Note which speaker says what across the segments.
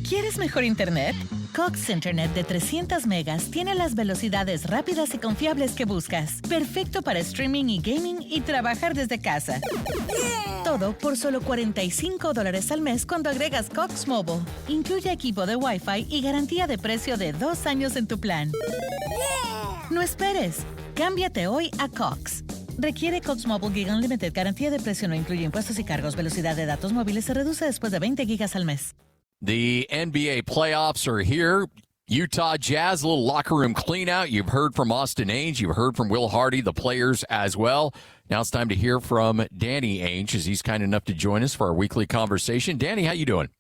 Speaker 1: ¿Quieres mejor internet? Cox Internet de 300 megas tiene las velocidades rápidas y confiables que buscas. Perfecto para streaming y gaming y trabajar desde casa. Todo por solo $45 al mes cuando agregas Cox Mobile. Incluye equipo de Wi-Fi y garantía de precio de 2 años en tu plan. No esperes. Cámbiate hoy a Cox. Requiere Cox Mobile Gig Unlimited. Garantía de precio no incluye impuestos y cargos. Velocidad de datos móviles se reduce después de 20 gigas al mes.
Speaker 2: The NBA playoffs are here. Utah Jazz, a little locker room clean out. You've heard from Austin Ainge. You've heard from Will Hardy, the players as well. Now it's time to hear from Danny Ainge as he's kind enough to join us for our weekly conversation. Danny, how you doing?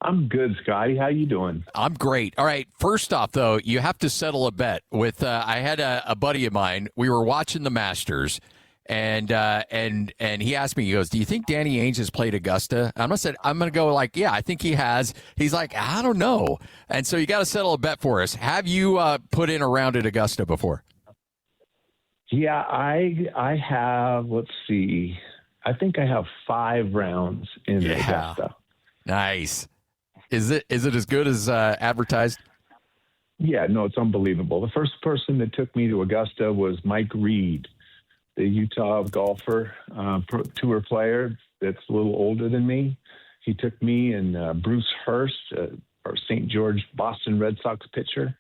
Speaker 3: I'm good, Scotty. How you doing?
Speaker 2: I'm great. All right. First off, though, you have to settle a bet with. I had a buddy of mine. We were watching the Masters, and he asked me. He goes, "Do you think Danny Ainge has played Augusta?" I'm going to go like, "Yeah, I think he has." He's like, "I don't know." And so you got to settle a bet for us. Have you put in a round at Augusta before?
Speaker 3: Yeah, I have. Let's see. I think I have 5 rounds in Augusta.
Speaker 2: Nice. Is it as good as advertised?
Speaker 3: Yeah, no, it's unbelievable. The first person that took me to Augusta was Mike Reed, the Utah golfer, tour player that's a little older than me. He took me and Bruce Hurst, our St. George Boston Red Sox pitcher,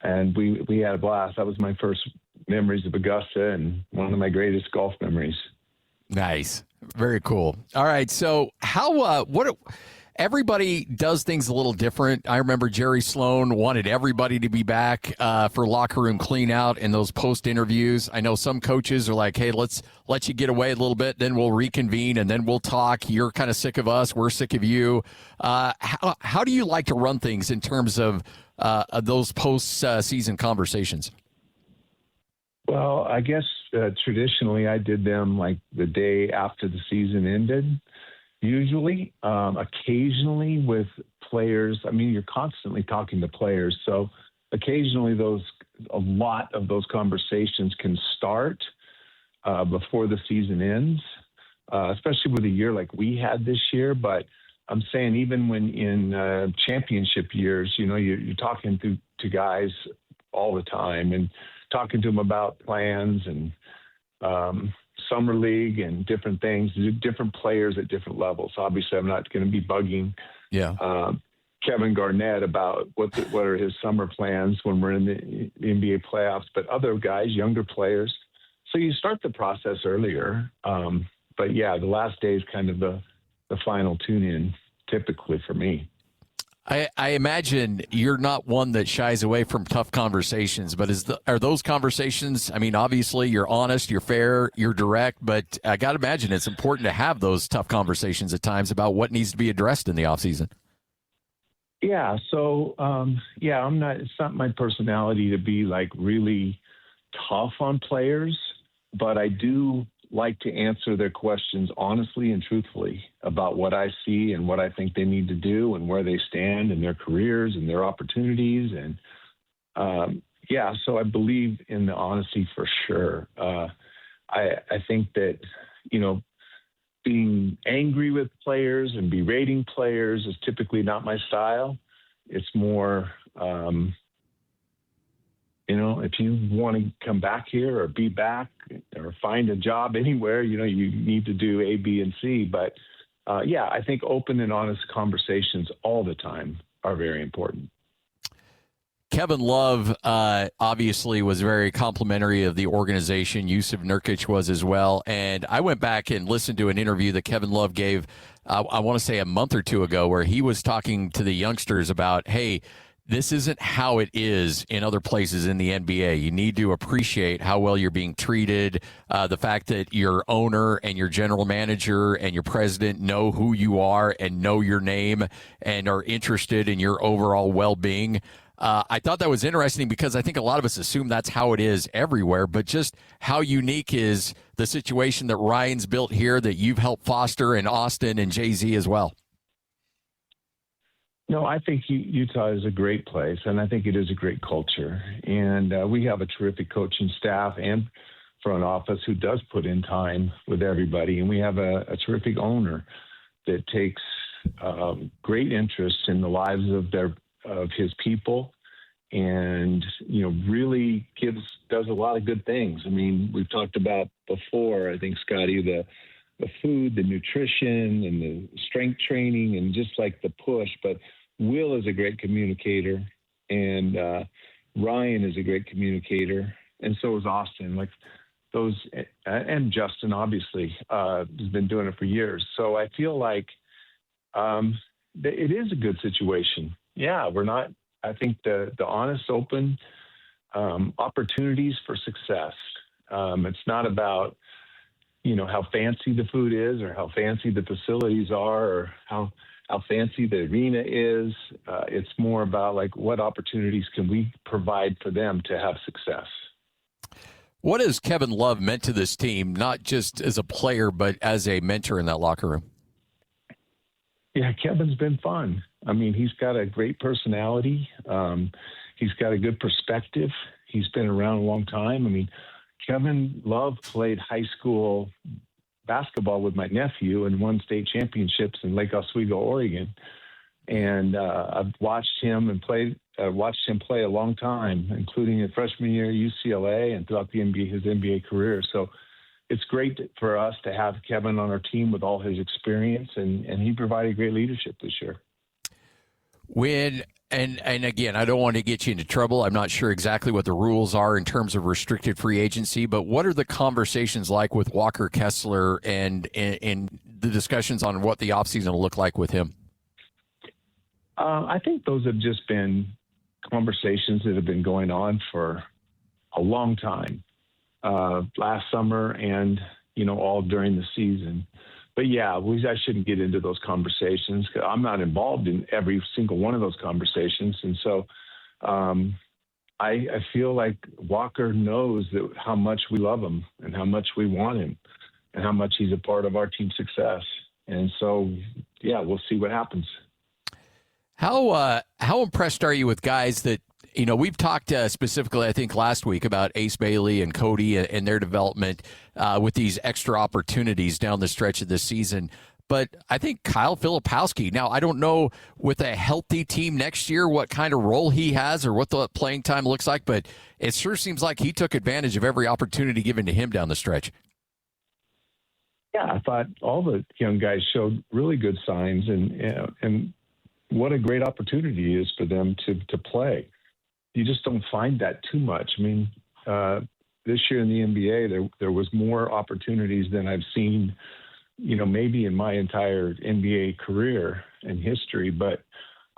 Speaker 3: and we had a blast. That was my first memories of Augusta and one of my greatest golf memories.
Speaker 2: Nice. Very cool. All right, so everybody does things a little different. I remember Jerry Sloan wanted everybody to be back for locker room clean out and those post interviews. I know some coaches are like, hey, let's let you get away a little bit, then we'll reconvene and then we'll talk. You're kind of sick of us. We're sick of you. How do you like to run things in terms of those post season conversations?
Speaker 3: Well, I guess traditionally I did them like the day after the season ended. Usually, occasionally with players. I mean, you're constantly talking to players, so occasionally a lot of those conversations can start before the season ends, especially with a year like we had this year. But I'm saying even when in championship years, you're talking to guys all the time and talking to them about plans and summer league and different things, different players at different levels. Obviously, I'm not going to be bugging Kevin Garnett about what are his summer plans when we're in the NBA playoffs, but other guys, younger players. So you start the process earlier. But yeah, the last day is kind of the final tune-in typically for me.
Speaker 2: I imagine you're not one that shies away from tough conversations, but are those conversations, I mean, obviously you're honest, you're fair, you're direct, but I got to imagine it's important to have those tough conversations at times about what needs to be addressed in the offseason.
Speaker 3: Yeah. So, it's not my personality to be like really tough on players, but I do like to answer their questions honestly and truthfully about what I see and what I think they need to do and where they stand in their careers and their opportunities. And so I believe in the honesty for sure. I think that, being angry with players and berating players is typically not my style. It's more, if you want to come back here or be back or find a job anywhere, you need to do A, B, and C. But, I think open and honest conversations all the time are very important.
Speaker 2: Kevin Love obviously was very complimentary of the organization. Yusuf Nurkic was as well. And I went back and listened to an interview that Kevin Love gave, I want to say a month or two ago, where he was talking to the youngsters about, hey, this isn't how it is in other places in the NBA. You need to appreciate how well you're being treated, the fact that your owner and your general manager and your president know who you are and know your name and are interested in your overall well-being. I thought that was interesting because I think a lot of us assume that's how it is everywhere, but just how unique is the situation that Ryan's built here that you've helped foster in Austin and Jay-Z as well?
Speaker 3: No, I think Utah is a great place, and I think it is a great culture. And we have a terrific coaching staff and front office who does put in time with everybody. And we have a terrific owner that takes great interest in the lives of his people, and really does a lot of good things. I mean, we've talked about before, I think, Scotty, the food, the nutrition, and the strength training, and just like the push. But Will is a great communicator, and Ryan is a great communicator, and so is Austin. Like those, and Justin obviously has been doing it for years. So I feel like it is a good situation. Yeah, we're not. I think the honest, open opportunities for success. It's not about how fancy the food is, or how fancy the facilities are, or how fancy the arena is. It's more about like what opportunities can we provide for them to have success.
Speaker 2: What has Kevin Love meant to this team, not just as a player, but as a mentor in that locker room?
Speaker 3: Yeah, Kevin's been fun. I mean, he's got a great personality. He's got a good perspective. He's been around a long time. I mean, Kevin Love played high school basketball with my nephew and won state championships in Lake Oswego, Oregon. And I've watched him play a long time, including in freshman year at UCLA and throughout his NBA career. So it's great for us to have Kevin on our team with all his experience, and he provided great leadership this year.
Speaker 2: And again, I don't want to get you into trouble. I'm not sure exactly what the rules are in terms of restricted free agency, but what are the conversations like with Walker Kessler and the discussions on what the offseason will look like with him?
Speaker 3: I think those have just been conversations that have been going on for a long time, last summer and, all during the season. But yeah, I shouldn't get into those conversations because I'm not involved in every single one of those conversations. And so I feel like Walker knows how much we love him and how much we want him and how much he's a part of our team's success. And so, yeah, we'll see what happens.
Speaker 2: How impressed are you with guys that, we've talked specifically, I think, last week about Ace Bailey and Cody and their development with these extra opportunities down the stretch of this season. But I think Kyle Filipowski, now I don't know with a healthy team next year what kind of role he has or what the playing time looks like, but it sure seems like he took advantage of every opportunity given to him down the stretch.
Speaker 3: Yeah, I thought all the young guys showed really good signs, and what a great opportunity it is for them to play. You just don't find that too much. I mean, this year in the NBA, there was more opportunities than I've seen, maybe in my entire NBA career and history. But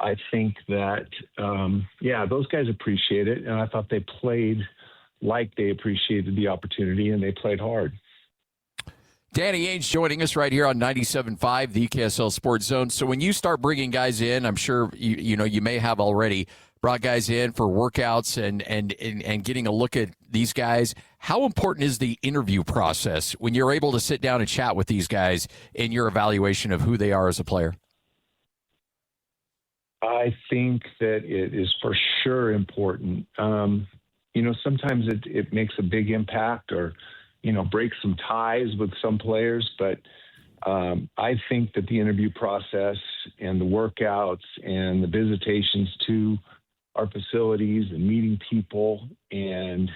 Speaker 3: I think that, those guys appreciate it. And I thought they played like they appreciated the opportunity, and they played hard.
Speaker 2: Danny Ainge joining us right here on 97.5, the KSL Sports Zone. So when you start bringing guys in, I'm sure you may have already brought guys in for workouts and getting a look at these guys. How important is the interview process when you're able to sit down and chat with these guys in your evaluation of who they are as a player?
Speaker 3: I think that it is for sure important. Sometimes it makes a big impact or break some ties with some players. But I think that the interview process and the workouts and the visitations to our facilities and meeting people and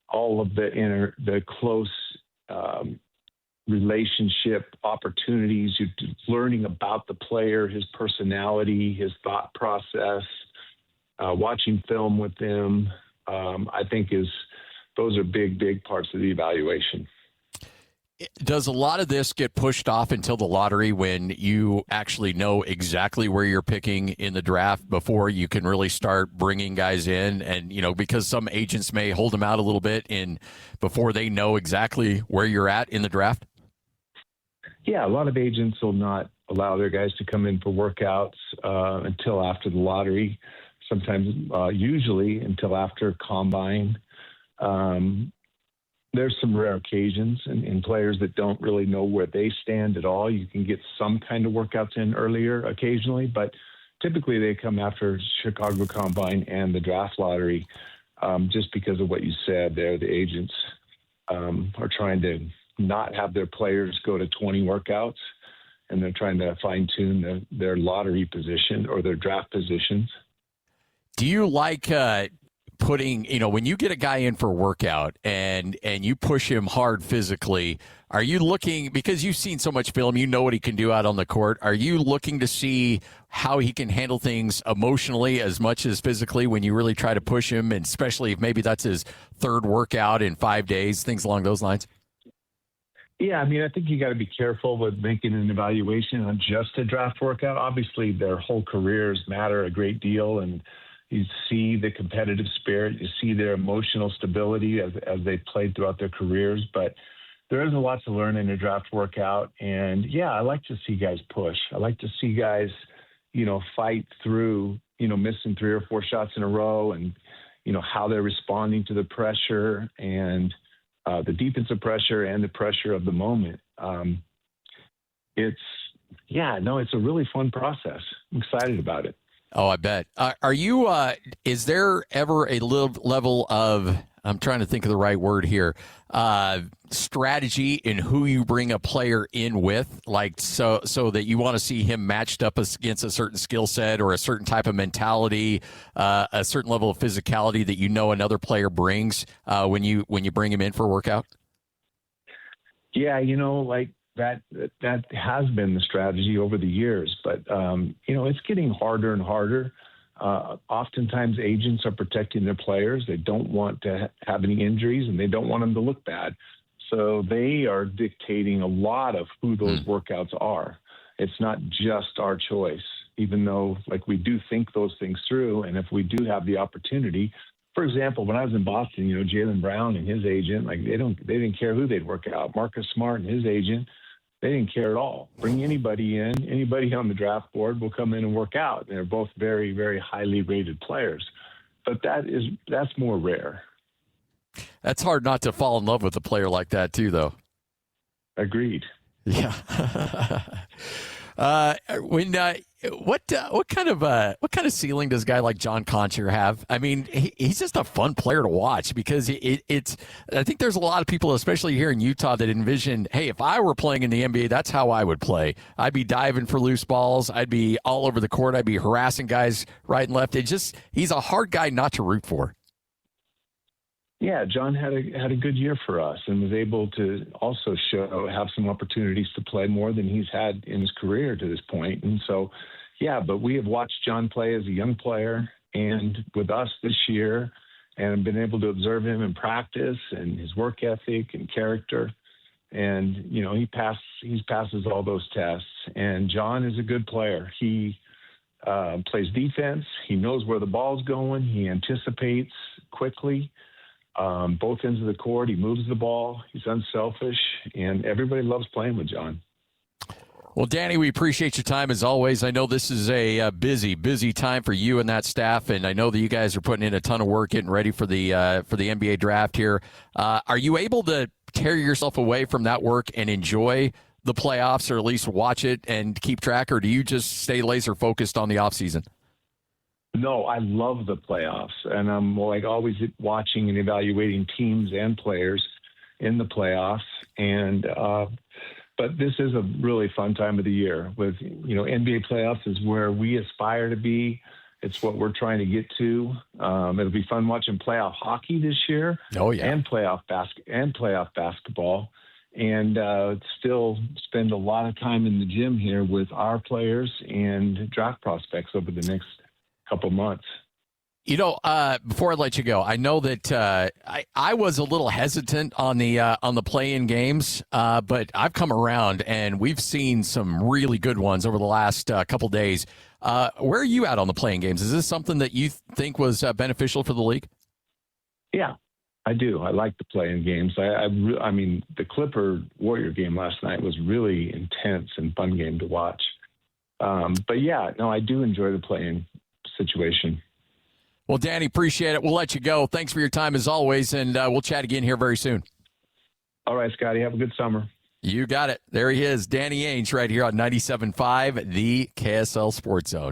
Speaker 3: all of the close relationship opportunities, learning about the player, his personality, his thought process, watching film with them, I think those are big parts of the evaluation.
Speaker 2: Does a lot of this get pushed off until the lottery when you actually know exactly where you're picking in the draft before you can really start bringing guys in? And, because some agents may hold them out a little bit before they know exactly where you're at in the draft?
Speaker 3: Yeah, a lot of agents will not allow their guys to come in for workouts until after the lottery, sometimes usually until after combine. There's some rare occasions in players that don't really know where they stand at all. You can get some kind of workouts in earlier occasionally, but typically they come after Chicago Combine and the draft lottery, just because of what you said there. The agents are trying to not have their players go to 20 workouts and they're trying to fine tune their lottery position or their draft positions.
Speaker 2: Do you like putting, when you get a guy in for a workout and you push him hard physically, are you looking, because you've seen so much film, you know what he can do out on the court, are you looking to see how he can handle things emotionally as much as physically when you really try to push him, and especially if maybe that's his third workout in 5 days, things along those lines?
Speaker 3: Yeah, I mean, I think you got to be careful with making an evaluation on just a draft workout. Obviously, their whole careers matter a great deal, and you see the competitive spirit, you see their emotional stability as they played throughout their careers. But there is a lot to learn in a draft workout. And yeah, I like to see guys push. I like to see guys, fight through, missing 3 or 4 shots in a row, and, how they're responding to the pressure and the defensive pressure and the pressure of the moment. It's a really fun process. I'm excited about it.
Speaker 2: Oh, I bet. Are you, is there ever a little level of, I'm trying to think of the right word here, strategy in who you bring a player in with, like so that you want to see him matched up against a certain skill set or a certain type of mentality, a certain level of physicality that another player brings when you bring him in for a workout? Yeah,
Speaker 3: that has been the strategy over the years, but it's getting harder and harder. Oftentimes agents are protecting their players. They don't want to have any injuries, and they don't want them to look bad. So they are dictating a lot of who those workouts are. It's not just our choice, even though we do think those things through. And if we do have the opportunity, for example, when I was in Boston, Jaylen Brown and his agent, they didn't care who they'd work out. Marcus Smart and his agent, they didn't care at all. Bring anybody in, anybody on the draft board will come in and work out. They're both very, very highly rated players. But that's more rare.
Speaker 2: That's hard not to fall in love with a player like that too, though.
Speaker 3: Agreed.
Speaker 2: Yeah. What kind of ceiling does a guy like John Concher have? I mean, he's just a fun player to watch because it's. I think there's a lot of people, especially here in Utah, that envision, hey, if I were playing in the NBA, that's how I would play. I'd be diving for loose balls. I'd be all over the court. I'd be harassing guys right and left. He's a hard guy not to root for.
Speaker 3: Yeah, John had a good year for us and was able to also have some opportunities to play more than he's had in his career to this point. And so, yeah, but we have watched John play as a young player and with us this year, and been able to observe him in practice and his work ethic and character. And, he passes all those tests. And John is a good player. He plays defense. He knows where the ball's going. He anticipates quickly. Both ends of the court. He moves the ball. He's unselfish, and everybody loves playing with John.
Speaker 2: Well, Danny, we appreciate your time as always. I know this is a busy time for you and that staff, and I know that you guys are putting in a ton of work getting ready for the NBA draft here. Are you able to tear yourself away from that work and enjoy the playoffs, or at least watch it and keep track, or do you just stay laser focused on the offseason?
Speaker 3: No, I love the playoffs, and I'm always watching and evaluating teams and players in the playoffs. And but this is a really fun time of the year. With NBA playoffs is where we aspire to be. It's what we're trying to get to. It'll be fun watching playoff hockey this year.
Speaker 2: Oh yeah,
Speaker 3: and playoff basketball, and still spend a lot of time in the gym here with our players and draft prospects over the next couple months.
Speaker 2: Before I let you go, I know that I was a little hesitant on the play-in games, but I've come around and we've seen some really good ones over the last couple days. Where are you at on the play-in games? Is this something that you think was beneficial for the league?
Speaker 3: Yeah, I do. I like the play-in games. I mean, the Clipper-Warrior game last night was really intense and fun game to watch. But yeah, no, I do enjoy the play-in situation.
Speaker 2: Well, Danny, appreciate it. We'll let you go. Thanks for your time as always, and we'll chat again here very soon.
Speaker 3: All right, Scotty. Have a good summer.
Speaker 2: You got it. There he is, Danny Ainge, right here on 97.5, the KSL Sports Zone.